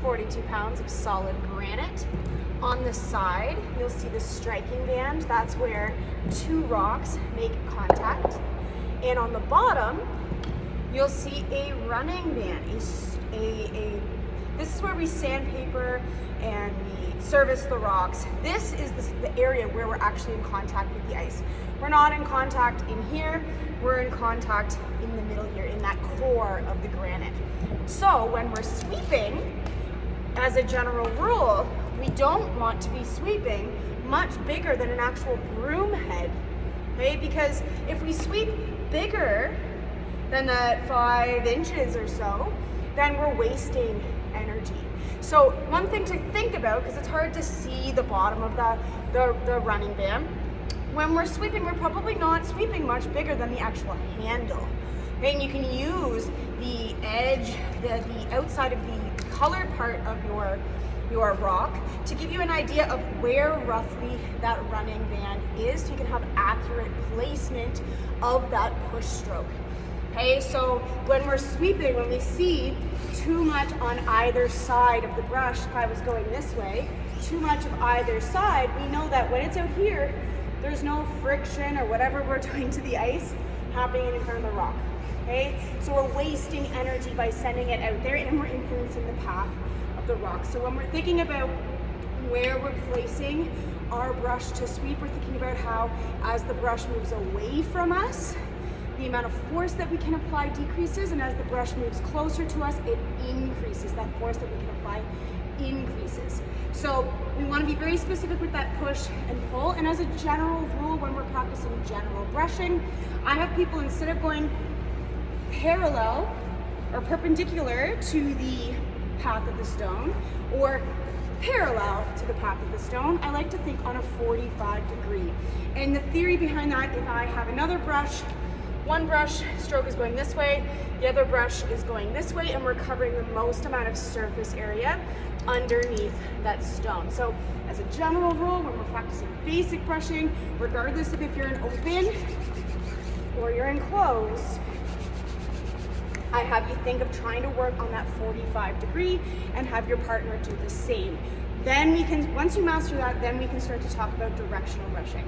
42 pounds of solid granite. On the side, you'll see the striking band. That's where two rocks make contact. And on the bottom, you'll see a running band. This is where we sandpaper and we service the rocks. This is the area where we're actually in contact with the ice. We're not in contact in here, we're in contact in the middle here, in that core of the granite. So when we're sweeping, as a general rule, we don't want to be sweeping much bigger than an actual broom head, okay? Because if we sweep bigger than that 5 inches or so, then we're wasting energy. So one thing to think about, because it's hard to see the bottom of the running band, when we're sweeping, we're probably not sweeping much bigger than the actual handle. Okay? And you can use the edge, the outside of the colored part of your rock to give you an idea of where roughly that running band is, so you can have accurate placement of that push stroke. Okay, so when we're sweeping, when we see too much on either side of the brush, if I was going this way, too much of either side, we know that when it's out here, there's no friction or whatever we're doing to the ice happening in front of the rock. Okay, so we're wasting energy by sending it out there, and we're influencing the path of the rock. So when we're thinking about where we're placing our brush to sweep, we're thinking about how, as the brush moves away from us, the amount of force that we can apply decreases, and as the brush moves closer to us, it increases. That force that we can apply increases. So we want to be very specific with that push and pull. And as a general rule, when we're practicing general brushing, I have people, instead of going parallel or perpendicular to the path of the stone or parallel to the path of the stone, I like to think on a 45 degree. And the theory behind that, if I have another brush, one brush stroke is going this way, the other brush is going this way, and we're covering the most amount of surface area underneath that stone. So as a general rule, when we're practicing basic brushing, regardless of if you're in open or you're enclosed, I have you think of trying to work on that 45 degree and have your partner do the same. Then we can, once you master that, then we can start to talk about directional brushing.